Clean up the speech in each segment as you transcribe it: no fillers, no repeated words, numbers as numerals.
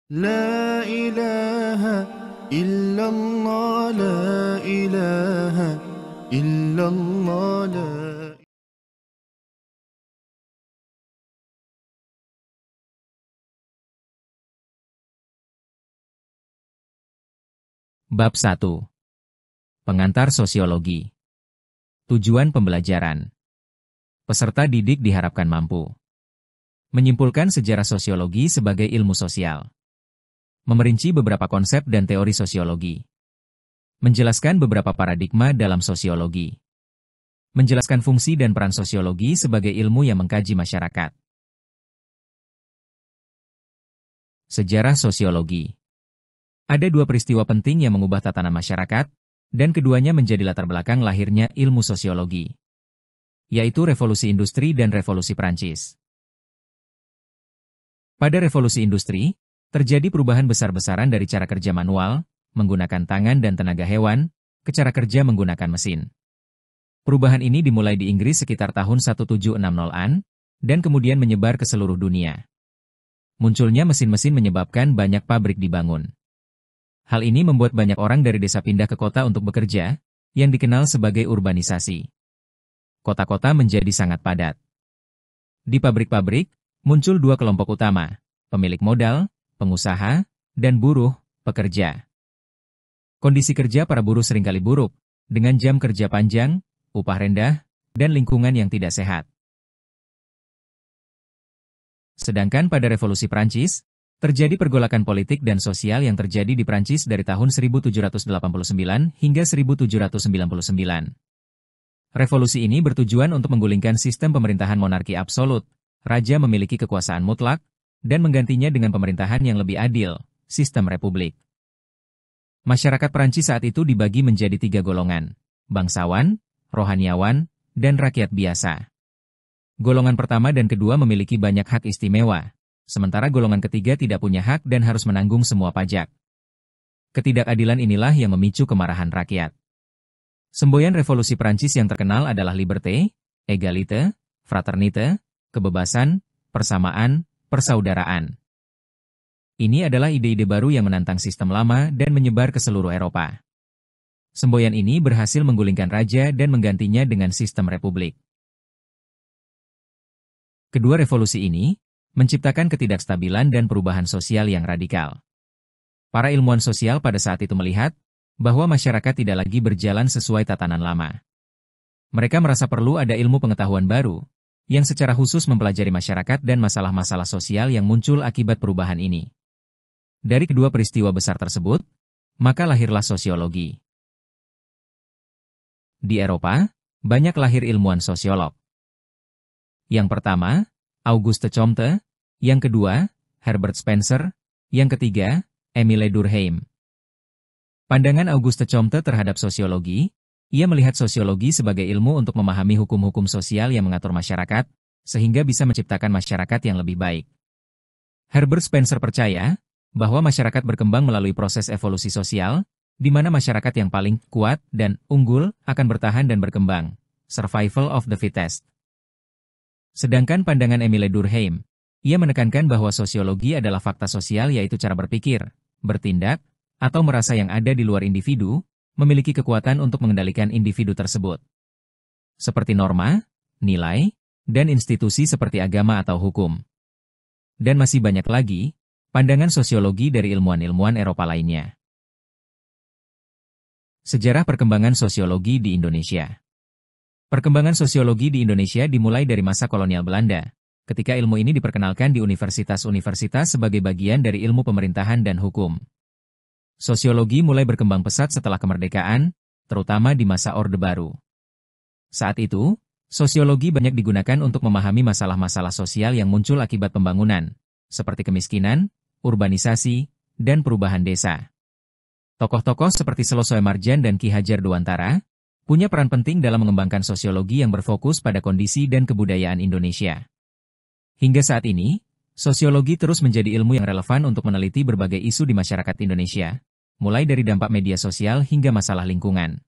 لا إله إلا الله لا إله إلا الله لا. Bab 1. Pengantar Sosiologi. Tujuan pembelajaran. Peserta didik diharapkan mampu menyimpulkan sejarah sosiologi sebagai ilmu sosial, memerinci beberapa konsep dan teori sosiologi, menjelaskan beberapa paradigma dalam sosiologi, menjelaskan fungsi dan peran sosiologi sebagai ilmu yang mengkaji masyarakat. Sejarah sosiologi. Ada dua peristiwa penting yang mengubah tatanan masyarakat, dan keduanya menjadi latar belakang lahirnya ilmu sosiologi, yaitu Revolusi Industri dan Revolusi Prancis. Pada Revolusi Industri, terjadi perubahan besar-besaran dari cara kerja manual, menggunakan tangan dan tenaga hewan, ke cara kerja menggunakan mesin. Perubahan ini dimulai di Inggris sekitar tahun 1760-an, dan kemudian menyebar ke seluruh dunia. Munculnya mesin-mesin menyebabkan banyak pabrik dibangun. Hal ini membuat banyak orang dari desa pindah ke kota untuk bekerja, yang dikenal sebagai urbanisasi. Kota-kota menjadi sangat padat. Di pabrik-pabrik, muncul dua kelompok utama, pemilik modal, pengusaha, dan buruh, pekerja. Kondisi kerja para buruh seringkali buruk, dengan jam kerja panjang, upah rendah, dan lingkungan yang tidak sehat. Sedangkan pada Revolusi Prancis, terjadi pergolakan politik dan sosial yang terjadi di Prancis dari tahun 1789 hingga 1799. Revolusi ini bertujuan untuk menggulingkan sistem pemerintahan monarki absolut, raja memiliki kekuasaan mutlak, dan menggantinya dengan pemerintahan yang lebih adil, sistem republik. Masyarakat Prancis saat itu dibagi menjadi tiga golongan, bangsawan, rohaniawan, dan rakyat biasa. Golongan pertama dan kedua memiliki banyak hak istimewa, sementara golongan ketiga tidak punya hak dan harus menanggung semua pajak. Ketidakadilan inilah yang memicu kemarahan rakyat. Semboyan revolusi Prancis yang terkenal adalah liberté, égalité, fraternité, kebebasan, persamaan, persaudaraan. Ini adalah ide-ide baru yang menantang sistem lama dan menyebar ke seluruh Eropa. Semboyan ini berhasil menggulingkan raja dan menggantinya dengan sistem republik. Kedua revolusi ini menciptakan ketidakstabilan dan perubahan sosial yang radikal. Para ilmuwan sosial pada saat itu melihat bahwa masyarakat tidak lagi berjalan sesuai tatanan lama. Mereka merasa perlu ada ilmu pengetahuan baru, yang secara khusus mempelajari masyarakat dan masalah-masalah sosial yang muncul akibat perubahan ini. Dari kedua peristiwa besar tersebut, maka lahirlah sosiologi. Di Eropa, banyak lahir ilmuwan sosiolog. Yang pertama, Auguste Comte, yang kedua, Herbert Spencer, yang ketiga, Émile Durkheim. Pandangan Auguste Comte terhadap sosiologi, ia melihat sosiologi sebagai ilmu untuk memahami hukum-hukum sosial yang mengatur masyarakat, sehingga bisa menciptakan masyarakat yang lebih baik. Herbert Spencer percaya bahwa masyarakat berkembang melalui proses evolusi sosial, di mana masyarakat yang paling kuat dan unggul akan bertahan dan berkembang, survival of the fittest. Sedangkan pandangan Émile Durkheim, ia menekankan bahwa sosiologi adalah fakta sosial yaitu cara berpikir, bertindak, atau merasa yang ada di luar individu, memiliki kekuatan untuk mengendalikan individu tersebut. Seperti norma, nilai, dan institusi seperti agama atau hukum. Dan masih banyak lagi, pandangan sosiologi dari ilmuwan-ilmuwan Eropa lainnya. Sejarah perkembangan sosiologi di Indonesia. Perkembangan sosiologi di Indonesia dimulai dari masa kolonial Belanda, ketika ilmu ini diperkenalkan di universitas-universitas sebagai bagian dari ilmu pemerintahan dan hukum. Sosiologi mulai berkembang pesat setelah kemerdekaan, terutama di masa Orde Baru. Saat itu, sosiologi banyak digunakan untuk memahami masalah-masalah sosial yang muncul akibat pembangunan, seperti kemiskinan, urbanisasi, dan perubahan desa. Tokoh-tokoh seperti Seloso Emarjan dan Ki Hajar Dewantara punya peran penting dalam mengembangkan sosiologi yang berfokus pada kondisi dan kebudayaan Indonesia. Hingga saat ini, sosiologi terus menjadi ilmu yang relevan untuk meneliti berbagai isu di masyarakat Indonesia, mulai dari dampak media sosial hingga masalah lingkungan.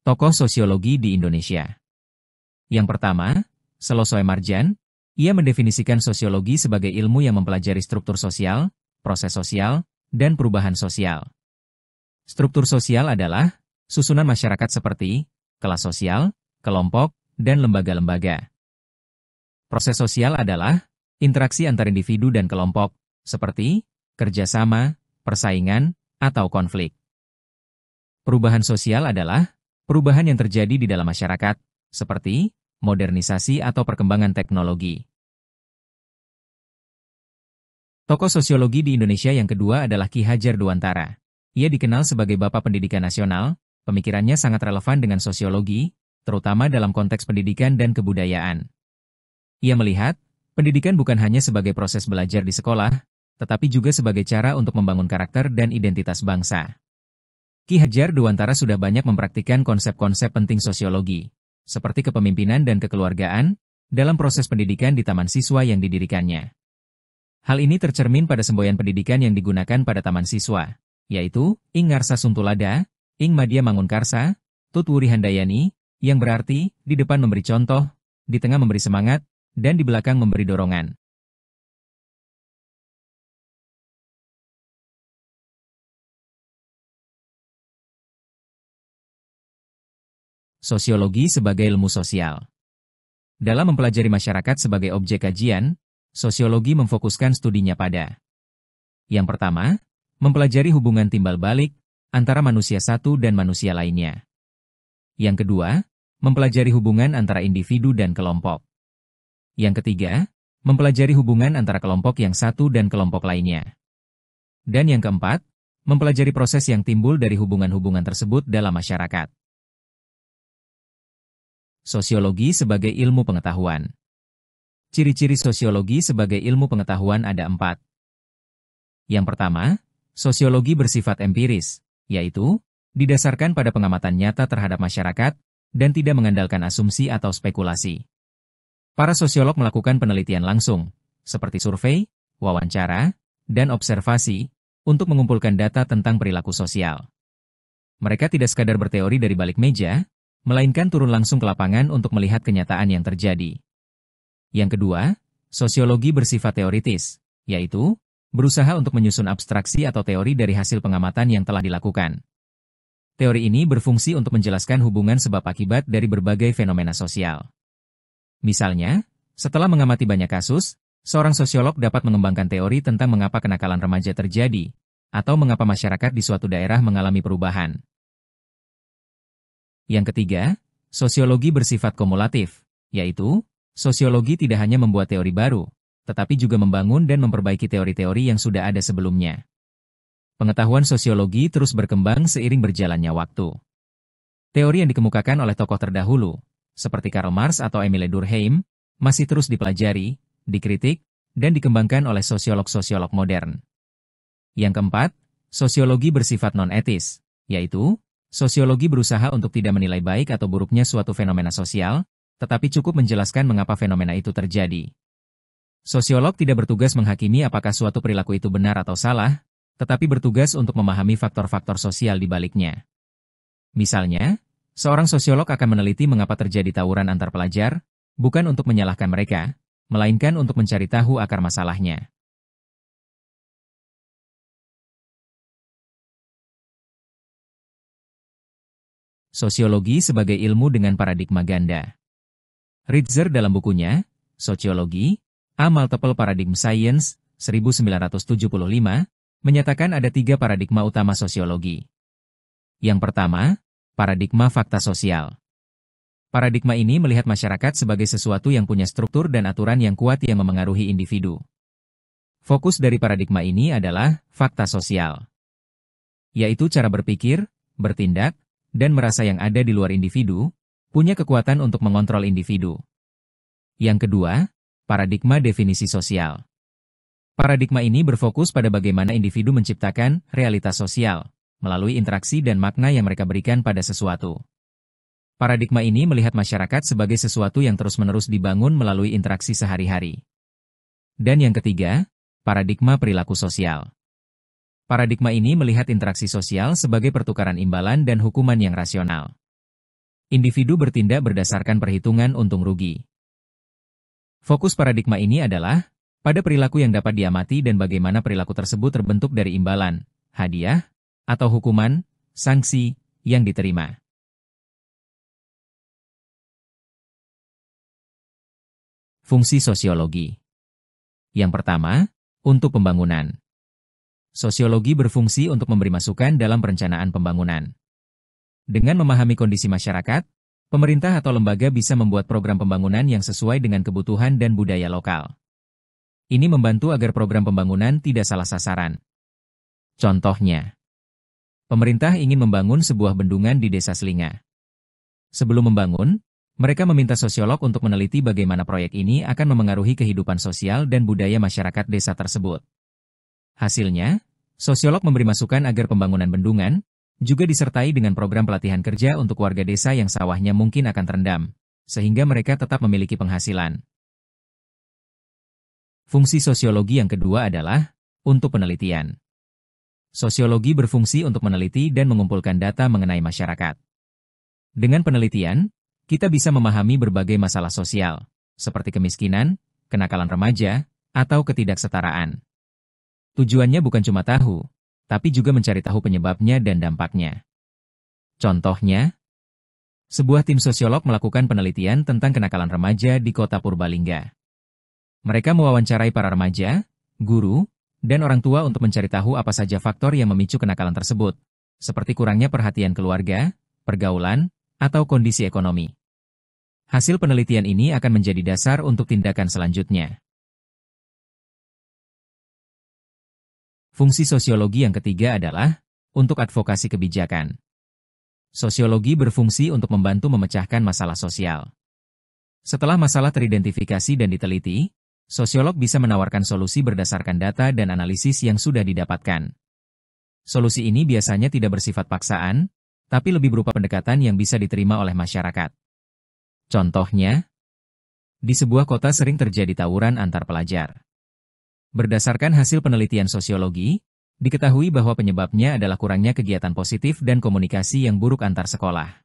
Tokoh sosiologi di Indonesia. Yang pertama, Seloso Emarjan, Ia mendefinisikan sosiologi sebagai ilmu yang mempelajari struktur sosial, proses sosial, dan perubahan sosial. Struktur sosial adalah susunan masyarakat seperti kelas sosial, kelompok, dan lembaga-lembaga. Proses sosial adalah interaksi antar individu dan kelompok, seperti kerjasama, persaingan, atau konflik. Perubahan sosial adalah perubahan yang terjadi di dalam masyarakat, seperti modernisasi atau perkembangan teknologi. Tokoh sosiologi di Indonesia yang kedua adalah Ki Hajar Dewantara. Ia dikenal sebagai Bapak Pendidikan Nasional, pemikirannya sangat relevan dengan sosiologi, terutama dalam konteks pendidikan dan kebudayaan. Ia melihat, pendidikan bukan hanya sebagai proses belajar di sekolah, tetapi juga sebagai cara untuk membangun karakter dan identitas bangsa. Ki Hajar Dewantara sudah banyak mempraktikkan konsep-konsep penting sosiologi, seperti kepemimpinan dan kekeluargaan, dalam proses pendidikan di taman siswa yang didirikannya. Hal ini tercermin pada semboyan pendidikan yang digunakan pada taman siswa, yaitu Ing Ngarsa Suntulada, Ing Madya Mangunkarsa, Tut Wuri Handayani, yang berarti di depan memberi contoh, di tengah memberi semangat, dan di belakang memberi dorongan. Sosiologi sebagai ilmu sosial. Dalam mempelajari masyarakat sebagai objek kajian, sosiologi memfokuskan studinya pada yang pertama, mempelajari hubungan timbal balik antara manusia satu dan manusia lainnya. Yang kedua, mempelajari hubungan antara individu dan kelompok. Yang ketiga, mempelajari hubungan antara kelompok yang satu dan kelompok lainnya. Dan yang keempat, mempelajari proses yang timbul dari hubungan-hubungan tersebut dalam masyarakat. Sosiologi sebagai ilmu pengetahuan. Ciri-ciri sosiologi sebagai ilmu pengetahuan ada 4. Yang pertama, sosiologi bersifat empiris, yaitu didasarkan pada pengamatan nyata terhadap masyarakat dan tidak mengandalkan asumsi atau spekulasi. Para sosiolog melakukan penelitian langsung, seperti survei, wawancara, dan observasi, untuk mengumpulkan data tentang perilaku sosial. Mereka tidak sekadar berteori dari balik meja, melainkan turun langsung ke lapangan untuk melihat kenyataan yang terjadi. Yang kedua, sosiologi bersifat teoritis, yaitu berusaha untuk menyusun abstraksi atau teori dari hasil pengamatan yang telah dilakukan. Teori ini berfungsi untuk menjelaskan hubungan sebab akibat dari berbagai fenomena sosial. Misalnya, setelah mengamati banyak kasus, seorang sosiolog dapat mengembangkan teori tentang mengapa kenakalan remaja terjadi, atau mengapa masyarakat di suatu daerah mengalami perubahan. Yang ketiga, sosiologi bersifat kumulatif, yaitu sosiologi tidak hanya membuat teori baru, tetapi juga membangun dan memperbaiki teori-teori yang sudah ada sebelumnya. Pengetahuan sosiologi terus berkembang seiring berjalannya waktu. Teori yang dikemukakan oleh tokoh terdahulu, seperti Karl Marx atau Emile Durkheim, masih terus dipelajari, dikritik, dan dikembangkan oleh sosiolog-sosiolog modern. Yang keempat, sosiologi bersifat non-etis, yaitu sosiologi berusaha untuk tidak menilai baik atau buruknya suatu fenomena sosial, tetapi cukup menjelaskan mengapa fenomena itu terjadi. Sosiolog tidak bertugas menghakimi apakah suatu perilaku itu benar atau salah, tetapi bertugas untuk memahami faktor-faktor sosial di baliknya. Misalnya, seorang sosiolog akan meneliti mengapa terjadi tawuran antar pelajar, bukan untuk menyalahkan mereka, melainkan untuk mencari tahu akar masalahnya. Sosiologi sebagai ilmu dengan paradigma ganda. Ritzer dalam bukunya, Sosiologi, A Multiple Paradigm Science, 1975, menyatakan ada 3 paradigma utama sosiologi. Yang pertama, paradigma fakta sosial. Paradigma ini melihat masyarakat sebagai sesuatu yang punya struktur dan aturan yang kuat yang memengaruhi individu. Fokus dari paradigma ini adalah fakta sosial, yaitu cara berpikir, bertindak, dan merasa yang ada di luar individu, punya kekuatan untuk mengontrol individu. Yang kedua, paradigma definisi sosial. Paradigma ini berfokus pada bagaimana individu menciptakan realitas sosial, melalui interaksi dan makna yang mereka berikan pada sesuatu. Paradigma ini melihat masyarakat sebagai sesuatu yang terus-menerus dibangun melalui interaksi sehari-hari. Dan yang ketiga, paradigma perilaku sosial. Paradigma ini melihat interaksi sosial sebagai pertukaran imbalan dan hukuman yang rasional. Individu bertindak berdasarkan perhitungan untung rugi. Fokus paradigma ini adalah pada perilaku yang dapat diamati dan bagaimana perilaku tersebut terbentuk dari imbalan, hadiah, atau hukuman, sanksi, yang diterima. Fungsi sosiologi. Yang pertama, untuk pembangunan. Sosiologi berfungsi untuk memberi masukan dalam perencanaan pembangunan. Dengan memahami kondisi masyarakat, pemerintah atau lembaga bisa membuat program pembangunan yang sesuai dengan kebutuhan dan budaya lokal. Ini membantu agar program pembangunan tidak salah sasaran. Contohnya, pemerintah ingin membangun sebuah bendungan di Desa Selinga. Sebelum membangun, mereka meminta sosiolog untuk meneliti bagaimana proyek ini akan memengaruhi kehidupan sosial dan budaya masyarakat desa tersebut. Hasilnya, sosiolog memberi masukan agar pembangunan bendungan juga disertai dengan program pelatihan kerja untuk warga desa yang sawahnya mungkin akan terendam, sehingga mereka tetap memiliki penghasilan. Fungsi sosiologi yang kedua adalah untuk penelitian. Sosiologi berfungsi untuk meneliti dan mengumpulkan data mengenai masyarakat. Dengan penelitian, kita bisa memahami berbagai masalah sosial, seperti kemiskinan, kenakalan remaja, atau ketidaksetaraan. Tujuannya bukan cuma tahu, tapi juga mencari tahu penyebabnya dan dampaknya. Contohnya, sebuah tim sosiolog melakukan penelitian tentang kenakalan remaja di kota Purbalingga. Mereka mewawancarai para remaja, guru, dan orang tua untuk mencari tahu apa saja faktor yang memicu kenakalan tersebut, seperti kurangnya perhatian keluarga, pergaulan, atau kondisi ekonomi. Hasil penelitian ini akan menjadi dasar untuk tindakan selanjutnya. Fungsi sosiologi yang ketiga adalah untuk advokasi kebijakan. Sosiologi berfungsi untuk membantu memecahkan masalah sosial. Setelah masalah teridentifikasi dan diteliti, sosiolog bisa menawarkan solusi berdasarkan data dan analisis yang sudah didapatkan. Solusi ini biasanya tidak bersifat paksaan, tapi lebih berupa pendekatan yang bisa diterima oleh masyarakat. Contohnya, di sebuah kota sering terjadi tawuran antar pelajar. Berdasarkan hasil penelitian sosiologi, diketahui bahwa penyebabnya adalah kurangnya kegiatan positif dan komunikasi yang buruk antar sekolah.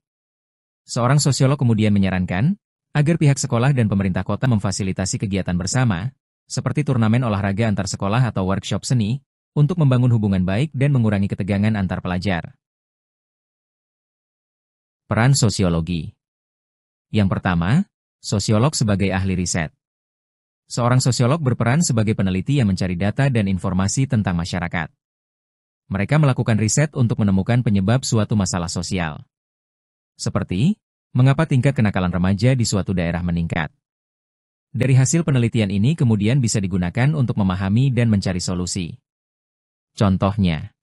Seorang sosiolog kemudian menyarankan agar pihak sekolah dan pemerintah kota memfasilitasi kegiatan bersama, seperti turnamen olahraga antar sekolah atau workshop seni, untuk membangun hubungan baik dan mengurangi ketegangan antar pelajar. Peran sosiologi. Yang pertama, sosiolog sebagai ahli riset. Seorang sosiolog berperan sebagai peneliti yang mencari data dan informasi tentang masyarakat. Mereka melakukan riset untuk menemukan penyebab suatu masalah sosial. Seperti, mengapa tingkat kenakalan remaja di suatu daerah meningkat? Dari hasil penelitian ini kemudian bisa digunakan untuk memahami dan mencari solusi. Contohnya,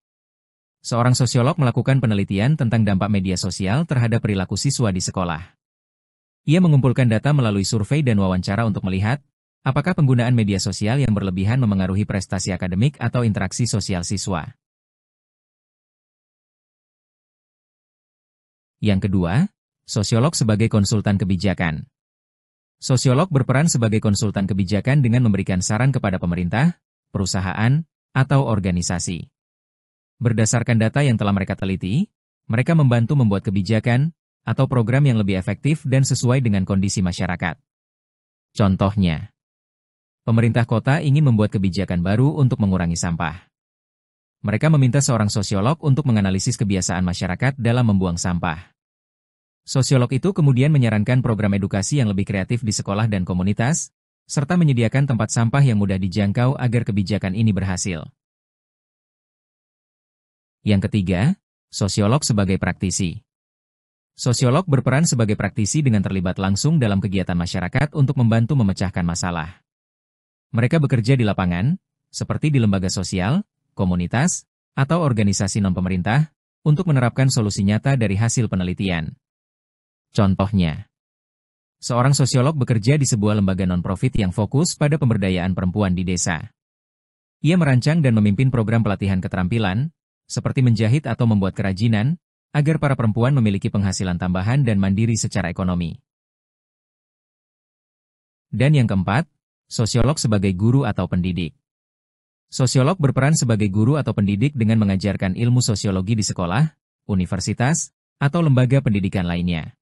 seorang sosiolog melakukan penelitian tentang dampak media sosial terhadap perilaku siswa di sekolah. Ia mengumpulkan data melalui survei dan wawancara untuk melihat apakah penggunaan media sosial yang berlebihan memengaruhi prestasi akademik atau interaksi sosial siswa. Yang kedua, sosiolog sebagai konsultan kebijakan. Sosiolog berperan sebagai konsultan kebijakan dengan memberikan saran kepada pemerintah, perusahaan, atau organisasi. Berdasarkan data yang telah mereka teliti, mereka membantu membuat kebijakan atau program yang lebih efektif dan sesuai dengan kondisi masyarakat. Contohnya, pemerintah kota ingin membuat kebijakan baru untuk mengurangi sampah. Mereka meminta seorang sosiolog untuk menganalisis kebiasaan masyarakat dalam membuang sampah. Sosiolog itu kemudian menyarankan program edukasi yang lebih kreatif di sekolah dan komunitas, serta menyediakan tempat sampah yang mudah dijangkau agar kebijakan ini berhasil. Yang ketiga, sosiolog sebagai praktisi. Sosiolog berperan sebagai praktisi dengan terlibat langsung dalam kegiatan masyarakat untuk membantu memecahkan masalah. Mereka bekerja di lapangan, seperti di lembaga sosial, komunitas, atau organisasi non-pemerintah, untuk menerapkan solusi nyata dari hasil penelitian. Contohnya, seorang sosiolog bekerja di sebuah lembaga non-profit yang fokus pada pemberdayaan perempuan di desa. Ia merancang dan memimpin program pelatihan keterampilan, seperti menjahit atau membuat kerajinan, agar para perempuan memiliki penghasilan tambahan dan mandiri secara ekonomi. Dan yang keempat, sosiolog sebagai guru atau pendidik. Sosiolog berperan sebagai guru atau pendidik dengan mengajarkan ilmu sosiologi di sekolah, universitas, atau lembaga pendidikan lainnya.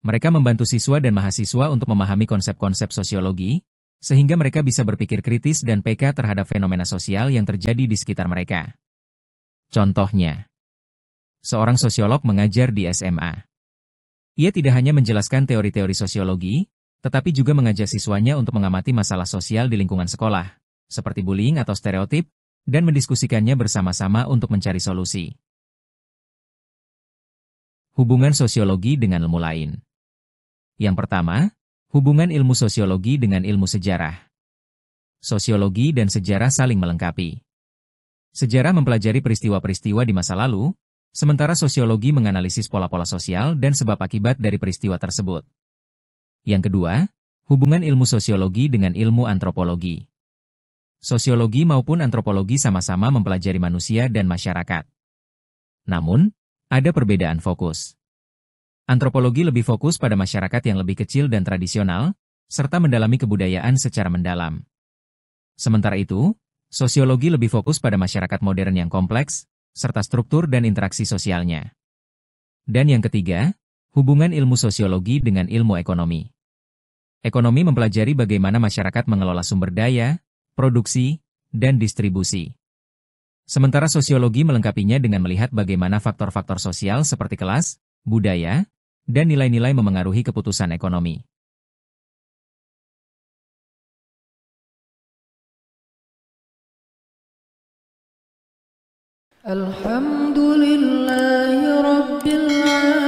Mereka membantu siswa dan mahasiswa untuk memahami konsep-konsep sosiologi, sehingga mereka bisa berpikir kritis dan peka terhadap fenomena sosial yang terjadi di sekitar mereka. Contohnya, seorang sosiolog mengajar di SMA. Ia tidak hanya menjelaskan teori-teori sosiologi, tetapi juga mengajak siswanya untuk mengamati masalah sosial di lingkungan sekolah, seperti bullying atau stereotip, dan mendiskusikannya bersama-sama untuk mencari solusi. Hubungan sosiologi dengan ilmu lain. Yang pertama, hubungan ilmu sosiologi dengan ilmu sejarah. Sosiologi dan sejarah saling melengkapi. Sejarah mempelajari peristiwa-peristiwa di masa lalu, sementara sosiologi menganalisis pola-pola sosial dan sebab akibat dari peristiwa tersebut. Yang kedua, hubungan ilmu sosiologi dengan ilmu antropologi. Sosiologi maupun antropologi sama-sama mempelajari manusia dan masyarakat. Namun, ada perbedaan fokus. Antropologi lebih fokus pada masyarakat yang lebih kecil dan tradisional, serta mendalami kebudayaan secara mendalam. Sementara itu, sosiologi lebih fokus pada masyarakat modern yang kompleks, serta struktur dan interaksi sosialnya. Dan yang ketiga, hubungan ilmu sosiologi dengan ilmu ekonomi. Ekonomi mempelajari bagaimana masyarakat mengelola sumber daya, produksi, dan distribusi. Sementara sosiologi melengkapinya dengan melihat bagaimana faktor-faktor sosial seperti kelas, budaya, dan nilai-nilai memengaruhi keputusan ekonomi. Alhamdulillahi Rabbil Alamin.